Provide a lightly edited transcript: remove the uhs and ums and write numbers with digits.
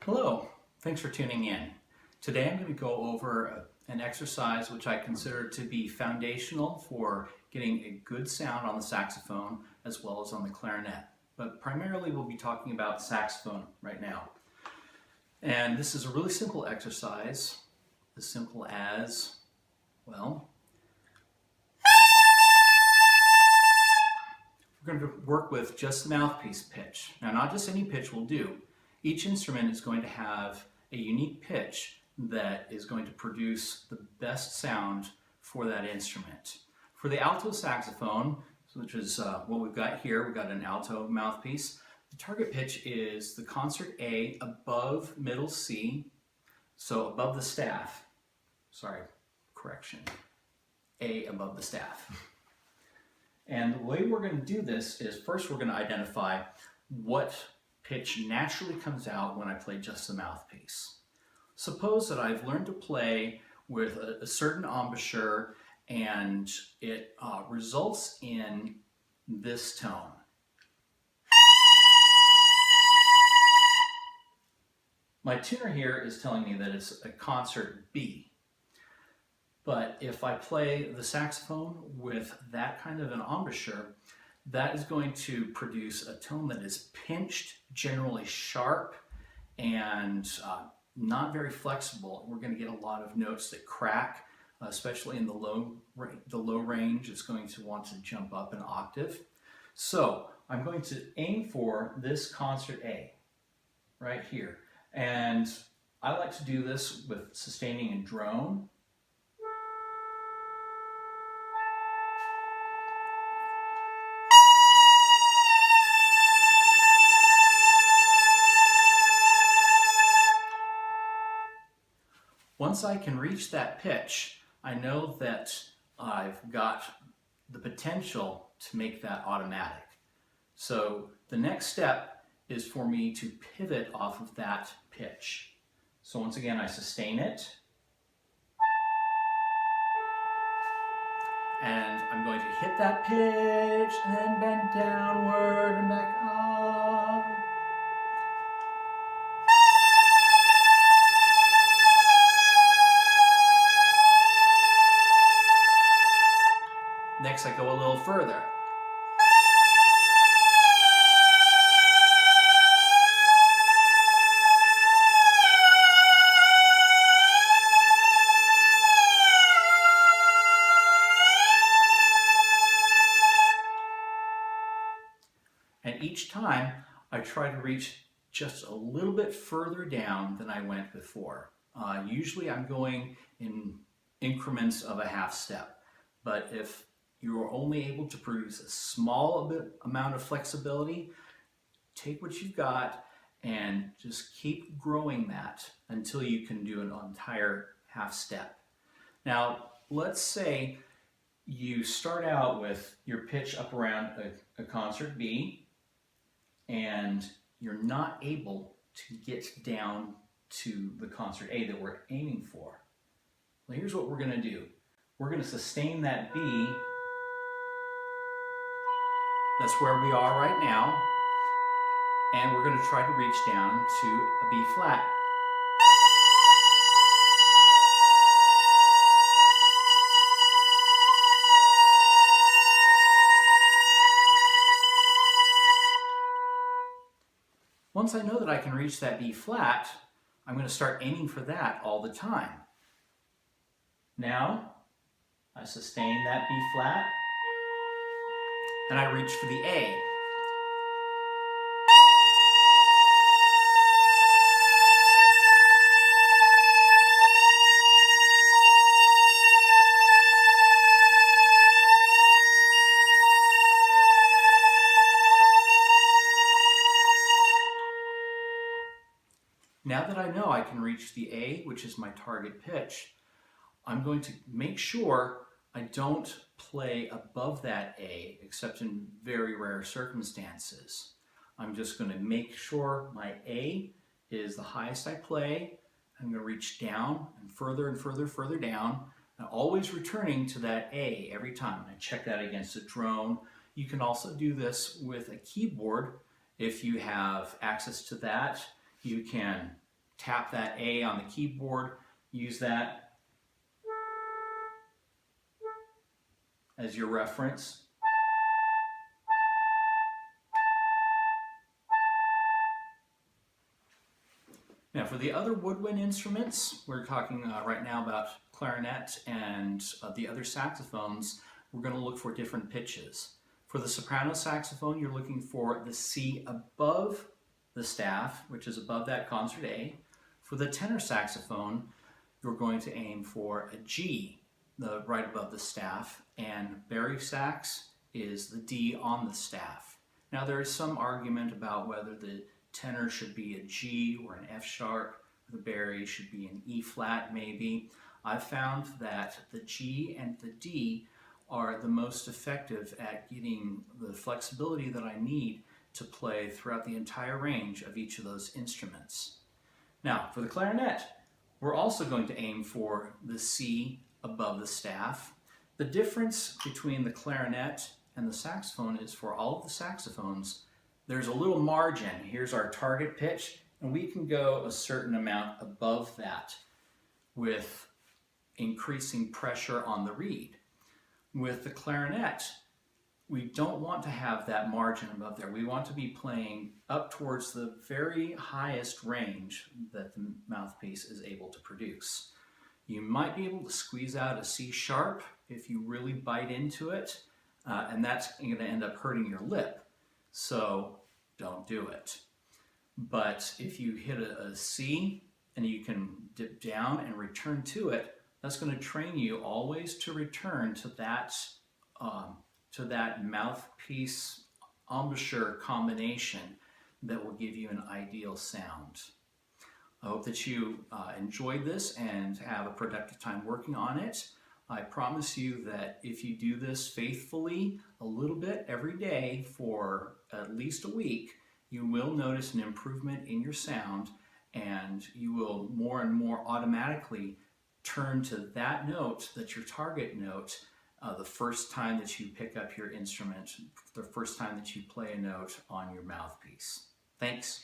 Hello, thanks for tuning in. Today I'm going to go over an exercise which I consider to be foundational for getting a good sound on the saxophone as well as on the clarinet. But primarily we'll be talking about saxophone right now. And this is a really simple exercise, as simple as, well, we're going to work with just the mouthpiece pitch. Now, not just any pitch will do. Each instrument is going to have a unique pitch that is going to produce the best sound for that instrument. For the alto saxophone, which is what we've got here, we've got an alto mouthpiece. The target pitch is the concert A above middle C, so above the staff. Sorry, correction. A above the staff. And the way we're going to do this is first we're going to identify what pitch naturally comes out when I play just the mouthpiece. Suppose that I've learned to play with a certain embouchure and it results in this tone. My tuner here is telling me that it's a concert B. But if I play the saxophone with that kind of an embouchure, that is going to produce a tone that is pinched, generally sharp, and not very flexible. We're going to get a lot of notes that crack, especially in the low range. It's going to want to jump up an octave. So I'm going to aim for this concert A right here. And I like to do this with sustaining and drone. Once I can reach that pitch, I know that I've got the potential to make that automatic. So the next step is for me to pivot off of that pitch. So once again, I sustain it. And I'm going to hit that pitch and then bend downward and back up. Next, I go a little further. And each time, I try to reach just a little bit further down than I went before. Usually I'm going in increments of a half step, but if you're only able to produce a small amount of flexibility, take what you've got and just keep growing that until you can do an entire half step. Now, let's say you start out with your pitch up around a concert B and you're not able to get down to the concert A that we're aiming for. Well, here's what we're going to do. We're going to sustain that B. That's where we are right now, and we're going to try to reach down to a B flat. Once I know that I can reach that B flat, I'm going to start aiming for that all the time. Now, I sustain that B flat, and I reach for the A. Now that I know I can reach the A, which is my target pitch, I'm going to make sure I don't play above that A, except in very rare circumstances. I'm just going to make sure my A is the highest I play. I'm going to reach down and further down, and always returning to that A every time. I check that against a drone. You can also do this with a keyboard. If you have access to that, you can tap that A on the keyboard, use that as your reference. Now for the other woodwind instruments, we're talking right now about clarinet and the other saxophones. We're going to look for different pitches. For the soprano saxophone, you're looking for the C above the staff, which is above that concert A. For the tenor saxophone, you're going to aim for a G, right above the staff, and bari sax is the D on the staff. Now there is some argument about whether the tenor should be a G or an F sharp, the bari should be an E flat maybe. I've found that the G and the D are the most effective at getting the flexibility that I need to play throughout the entire range of each of those instruments. Now, for the clarinet, we're also going to aim for the C above the staff. The difference between the clarinet and the saxophone is for all of the saxophones, there's a little margin. Here's our target pitch, and we can go a certain amount above that with increasing pressure on the reed. With the clarinet, we don't want to have that margin above there. We want to be playing up towards the very highest range that the mouthpiece is able to produce. You might be able to squeeze out a C sharp if you really bite into it, and that's going to end up hurting your lip. So don't do it. But if you hit a C and you can dip down and return to it, that's going to train you always to return to that mouthpiece embouchure combination that will give you an ideal sound. I hope that you enjoyed this and have a productive time working on it. I promise you that if you do this faithfully a little bit every day for at least a week, you will notice an improvement in your sound, and you will more and more automatically turn to that note that's your target note the first time that you pick up your instrument, the first time that you play a note on your mouthpiece. Thanks.